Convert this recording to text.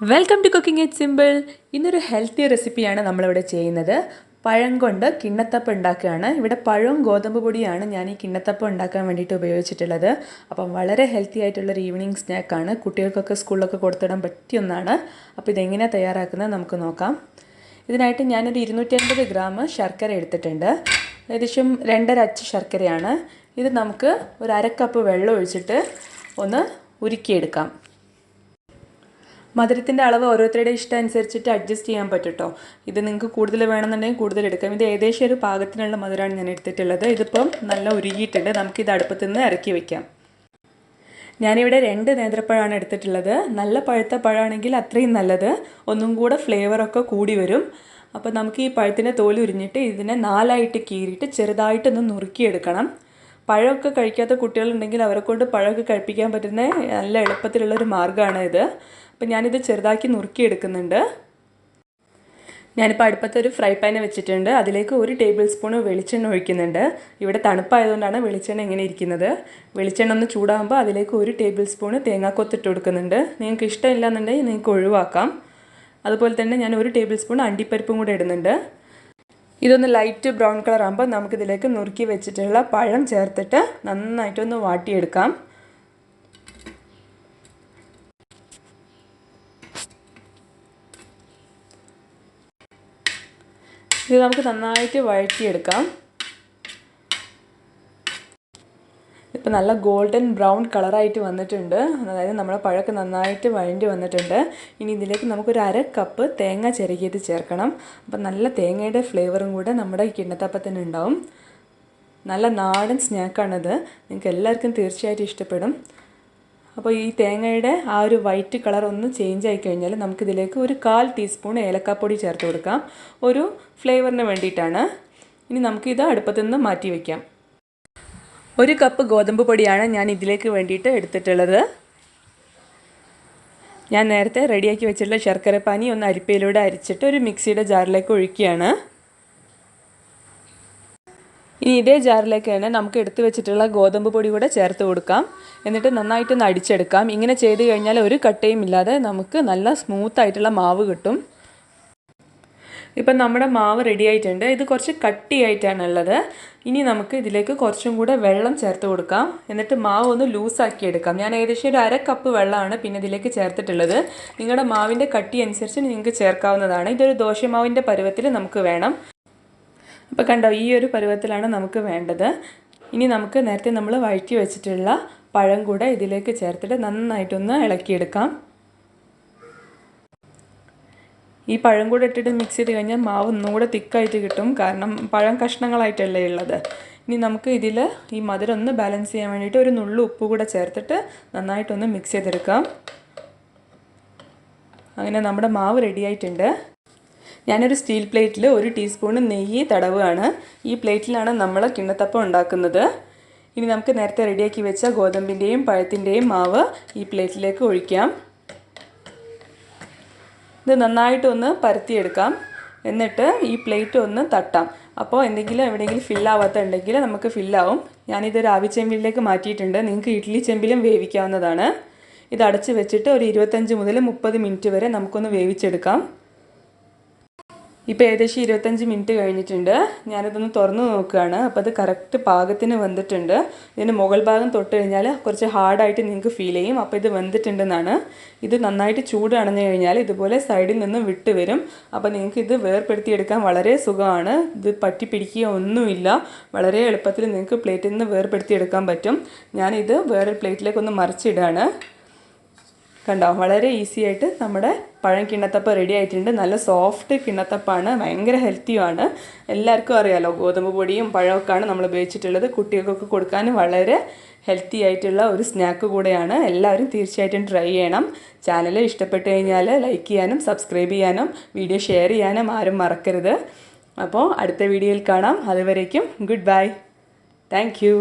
Welcome to cooking it simple. ഇന്നൊരു healthy റെസിപ്പിയാണ് നമ്മളിവിടെ ചെയ്യുന്നത്. പഴം കൊണ്ട് കിണ്ണത്തപ്പം ഉണ്ടാക്കുകയാണ്. ഇവിടെ പഴവും ഗോതമ്പ് പൊടിയാണ് ഞാൻ ഈ കിണ്ണത്തപ്പം ഉണ്ടാക്കാൻ വേണ്ടിയിട്ട് ഉപയോഗിച്ചിട്ടുള്ളത്. അപ്പം വളരെ ഹെൽത്തി ആയിട്ടുള്ളൊരു ഈവനിങ് സ്നാക്കാണ്. കുട്ടികൾക്കൊക്കെ സ്കൂളിലൊക്കെ കൊടുത്തിടാൻ പറ്റിയ ഒന്നാണ്. അപ്പോൾ ഇതെങ്ങനെയാണ് തയ്യാറാക്കുന്നത് നമുക്ക് നോക്കാം. ഇതിനായിട്ട് ഞാനൊരു 250 ഗ്രാം ശർക്കര എടുത്തിട്ടുണ്ട്. ഏകദേശം 2.5 അച്ച് ശർക്കരയാണ്. ഇത് നമുക്ക് ഒരു 1/2 കപ്പ് വെള്ളം ഒഴിച്ചിട്ട് ഒന്ന് ഉരുക്കിയെടുക്കാം. മധുരത്തിൻ്റെ അളവ് ഓരോരുത്തരുടെ ഇഷ്ടം അനുസരിച്ചിട്ട് അഡ്ജസ്റ്റ് ചെയ്യാൻ പറ്റും കേട്ടോ. ഇത് നിങ്ങൾക്ക് കൂടുതൽ വേണമെന്നുണ്ടെങ്കിൽ കൂടുതൽ എടുക്കാം. ഇത് ഏകദേശം ഒരു പാകത്തിനുള്ള മധുരമാണ് ഞാൻ എടുത്തിട്ടുള്ളത്. ഇതിപ്പം നല്ല ഉരുകിയിട്ടുണ്ട്. നമുക്കിത് അടുപ്പത്തു നിന്ന് ഇറക്കി വയ്ക്കാം. ഞാനിവിടെ 2 നേന്ത്രപ്പഴമാണ് എടുത്തിട്ടുള്ളത്. നല്ല പഴുത്ത പഴമാണെങ്കിൽ അത്രയും നല്ലത്. ഒന്നും കൂടെ ഫ്ലേവറൊക്കെ കൂടി വരും. അപ്പോൾ നമുക്ക് ഈ പഴത്തിൻ്റെ തോല് ഉരിഞ്ഞിട്ട് ഇതിനെ 4ആയിട്ട് കീറിയിട്ട് ചെറുതായിട്ടൊന്ന് നുറുക്കിയെടുക്കണം. പഴമൊക്കെ കഴിക്കാത്ത കുട്ടികളുണ്ടെങ്കിൽ അവരെ കൊണ്ട് പഴമൊക്കെ കഴിപ്പിക്കാൻ പറ്റുന്ന നല്ല എളുപ്പത്തിലുള്ളൊരു മാർഗ്ഗമാണ് ഇത്. അപ്പോൾ ഞാനിത് ചെറുതാക്കി നുറുക്കിയെടുക്കുന്നുണ്ട്. ഞാനിപ്പോൾ അടുപ്പത്തൊരു ഫ്രൈ പാൻ വെച്ചിട്ടുണ്ട്. അതിലേക്ക് 1 ടേബിൾ സ്പൂൺ വെളിച്ചെണ്ണ ഒഴിക്കുന്നുണ്ട്. ഇവിടെ തണുപ്പായതുകൊണ്ടാണ് വെളിച്ചെണ്ണ ഇങ്ങനെ ഇരിക്കുന്നത്. വെളിച്ചെണ്ണ ഒന്ന് ചൂടാകുമ്പോൾ അതിലേക്ക് 1 ടേബിൾ സ്പൂൺ തേങ്ങാക്കൊത്തിട്ട് കൊടുക്കുന്നുണ്ട്. നിങ്ങൾക്ക് ഇഷ്ടമില്ല എന്നുണ്ടെങ്കിൽ നിങ്ങൾക്ക് ഒഴിവാക്കാം. അതുപോലെ തന്നെ ഞാൻ 1 ടേബിൾ സ്പൂൺ അണ്ടിപ്പരിപ്പും കൂടെ ഇടുന്നുണ്ട്. ഇതൊന്ന് ലൈറ്റ് ബ്രൗൺ കളർ ആകുമ്പോൾ നമുക്കിതിലേക്ക് നുറുക്കി വെച്ചിട്ടുള്ള പഴം ചേർത്തിട്ട് നന്നായിട്ടൊന്ന് വാട്ടിയെടുക്കാം. ഇത് നമുക്ക് നന്നായിട്ട് വഴറ്റിയെടുക്കാം. ഇപ്പോൾ നല്ല ഗോൾഡൻ ബ്രൗൺ കളറായിട്ട് വന്നിട്ടുണ്ട്. അതായത് നമ്മുടെ പഴമൊക്കെ നന്നായിട്ട് വഴണ്ടി വന്നിട്ടുണ്ട്. ഇനി ഇതിലേക്ക് നമുക്കൊരു 1/2 കപ്പ് തേങ്ങ ചിരകിയത് ചേർക്കണം. അപ്പോൾ നല്ല തേങ്ങയുടെ ഫ്ലേവറും കൂടെ നമ്മുടെ കിണ്ണത്തപ്പത്തിന് ഉണ്ടാവും. നല്ല നാടൻ സ്നാക്കാണിത്. നിങ്ങൾക്ക് എല്ലാവർക്കും തീർച്ചയായിട്ടും ഇഷ്ടപ്പെടും. അപ്പോൾ ഈ തേങ്ങയുടെ ആ ഒരു വൈറ്റ് കളർ ഒന്ന് ചേഞ്ച് ആയി കഴിഞ്ഞാൽ നമുക്കിതിലേക്ക് ഒരു 1/4 ടീസ്പൂൺ ഏലക്കാപ്പൊടി ചേർത്ത് കൊടുക്കാം. ഒരു ഫ്ലേവറിന് വേണ്ടിയിട്ടാണ്. ഇനി നമുക്കിത് അടുപ്പത്തു നിന്ന് മാറ്റി വയ്ക്കാം. 1 കപ്പ് ഗോതമ്പ് പൊടിയാണ് ഞാൻ ഇതിലേക്ക് വേണ്ടിയിട്ട് എടുത്തിട്ടുള്ളത്. ഞാൻ നേരത്തെ റെഡിയാക്കി വെച്ചിട്ടുള്ള ശർക്കരപ്പാനി ഒന്ന് അരിപ്പയിലൂടെ അരിച്ചിട്ട് ഒരു മിക്സിയുടെ ജാറിലേക്ക് ഒഴിക്കുകയാണ്. ഇനി ഇതേ ജാറിലേക്ക് തന്നെ നമുക്ക് എടുത്തു വെച്ചിട്ടുള്ള ഗോതമ്പ് പൊടി കൂടെ ചേർത്ത് കൊടുക്കാം. എന്നിട്ട് നന്നായിട്ടൊന്ന് അടിച്ചെടുക്കാം. ഇങ്ങനെ ചെയ്ത് കഴിഞ്ഞാൽ ഒരു കട്ടയും ഇല്ലാതെ നമുക്ക് നല്ല സ്മൂത്തായിട്ടുള്ള മാവ് കിട്ടും. ഇപ്പം നമ്മുടെ മാവ് റെഡി ആയിട്ടുണ്ട്. ഇത് കുറച്ച് കട്ടിയായിട്ടാണുള്ളത്. ഇനി നമുക്ക് ഇതിലേക്ക് കുറച്ചും കൂടെ വെള്ളം ചേർത്ത് കൊടുക്കാം. എന്നിട്ട് മാവ് ഒന്ന് ലൂസാക്കി എടുക്കാം. ഞാൻ ഏകദേശം ഒരു 1/2 കപ്പ് വെള്ളമാണ് പിന്നെ ഇതിലേക്ക് ചേർത്തിട്ടുള്ളത്. നിങ്ങളുടെ മാവിൻ്റെ കട്ടി അനുസരിച്ച് നിങ്ങൾക്ക് ചേർക്കാവുന്നതാണ്. ഇതൊരു ദോശമാവിൻ്റെ പരുവത്തിൽ നമുക്ക് വേണം. അപ്പോൾ കണ്ടോ, ഈ ഒരു പരുവത്തിലാണ് നമുക്ക് വേണ്ടത്. ഇനി നമുക്ക് നേരത്തെ നമ്മൾ വഴറ്റി വെച്ചിട്ടുള്ള പഴം കൂടെ ഇതിലേക്ക് ചേർത്തിട്ട് നന്നായിട്ടൊന്ന് ഇളക്കിയെടുക്കാം. ഈ പഴം കൂടെ ഇട്ടിട്ട് മിക്സ് ചെയ്ത് കഴിഞ്ഞാൽ മാവ് ഒന്നും കൂടെ തിക്കായിട്ട് കിട്ടും. കാരണം പഴം കഷ്ണങ്ങളായിട്ടല്ലേ ഉള്ളത്. ഇനി നമുക്ക് ഇതിൽ ഈ മധുരം ഒന്ന് ബാലൻസ് ചെയ്യാൻ വേണ്ടിയിട്ട് ഒരു നുള്ളു ഉപ്പ് കൂടെ ചേർത്തിട്ട് നന്നായിട്ടൊന്ന് മിക്സ് ചെയ്തെടുക്കാം. അങ്ങനെ നമ്മുടെ മാവ് റെഡി ആയിട്ടുണ്ട്. ഞാനൊരു സ്റ്റീൽ പ്ലേറ്റിൽ 1 ടീസ്പൂൺ നെയ്യ് തടവുകയാണ്. ഈ പ്ലേറ്റിലാണ് നമ്മൾ കിണ്ണത്തപ്പം ഉണ്ടാക്കുന്നത്. ഇനി നമുക്ക് നേരത്തെ റെഡിയാക്കി വെച്ച ഗോതമ്പിൻ്റെയും പഴത്തിൻ്റെയും മാവ് ഈ പ്ലേറ്റിലേക്ക് ഒഴിക്കാം. ഇത് നന്നായിട്ടൊന്ന് പരത്തിയെടുക്കാം. എന്നിട്ട് ഈ പ്ലേറ്റ് ഒന്ന് തട്ടാം. അപ്പോൾ എന്തെങ്കിലും എവിടെയെങ്കിലും ഫില്ലാവാത്ത ഉണ്ടെങ്കിൽ നമുക്ക് ഫില്ലാവും. ഞാനിതൊരു ആവിച്ചെമ്പിലേക്ക് മാറ്റിയിട്ടുണ്ട്. നിങ്ങൾക്ക് ഇഡ്ഡലി ചെമ്പിലും വേവിക്കാവുന്നതാണ്. ഇത് അടച്ച് വെച്ചിട്ട് ഒരു 25 മുതൽ 30 മിനിറ്റ് വരെ നമുക്കൊന്ന് വേവിച്ചെടുക്കാം. ഇപ്പോൾ ഏകദേശം 25 മിനിറ്റ് കഴിഞ്ഞിട്ടുണ്ട്. ഞാനിതൊന്ന് തുറന്ന് നോക്കുകയാണ്. അപ്പോൾ അത് കറക്റ്റ് പാകത്തിന് വെന്തിട്ടുണ്ട്. ഇതിന് മുകൾ ഭാഗം തൊട്ട് കഴിഞ്ഞാൽ കുറച്ച് ഹാർഡായിട്ട് നിങ്ങൾക്ക് ഫീൽ ചെയ്യും. അപ്പോൾ ഇത് വെന്തിട്ടുണ്ടെന്നാണ്. ഇത് നന്നായിട്ട് ചൂട് അണഞ്ഞു കഴിഞ്ഞാൽ ഇതുപോലെ സൈഡിൽ നിന്ന് വിട്ട് വരും. അപ്പോൾ നിങ്ങൾക്ക് ഇത് വേർപ്പെടുത്തിയെടുക്കാൻ വളരെ സുഖമാണ്. ഇത് പറ്റി പിടിക്കുക ഒന്നുമില്ല. വളരെ എളുപ്പത്തിൽ നിങ്ങൾക്ക് പ്ലേറ്റിൽ നിന്ന് വേർപ്പെടുത്തിയെടുക്കാൻ പറ്റും. ഞാനിത് വേറെ പ്ലേറ്റിലേക്കൊന്ന് മറിച്ചിടുകയാണ്. കണ്ടോ, വളരെ ഈസി ആയിട്ട് നമ്മുടെ പഴം കിണ്ണത്തപ്പം റെഡി ആയിട്ടുണ്ട്. നല്ല സോഫ്റ്റ് കിണ്ണത്തപ്പാണ്. ഭയങ്കര ഹെൽത്തിയുമാണ്. എല്ലാവർക്കും അറിയാമല്ലോ, ഗോതമ്പ് പൊടിയും പഴമൊക്കെയാണ് നമ്മൾ ഉപയോഗിച്ചിട്ടുള്ളത്. കുട്ടികൾക്കൊക്കെ കൊടുക്കാനും വളരെ ഹെൽത്തി ആയിട്ടുള്ള ഒരു സ്നാക്ക് കൂടെയാണ്. എല്ലാവരും തീർച്ചയായിട്ടും ട്രൈ ചെയ്യണം. ചാനൽ ഇഷ്ടപ്പെട്ട് കഴിഞ്ഞാൽ ലൈക്ക് ചെയ്യാനും സബ്സ്ക്രൈബ് ചെയ്യാനും വീഡിയോ ഷെയർ ചെയ്യാനും ആരും മറക്കരുത്. അപ്പോൾ അടുത്ത വീഡിയോയിൽ കാണാം. അതുവരേക്കും ഗുഡ് ബൈ. Thank you.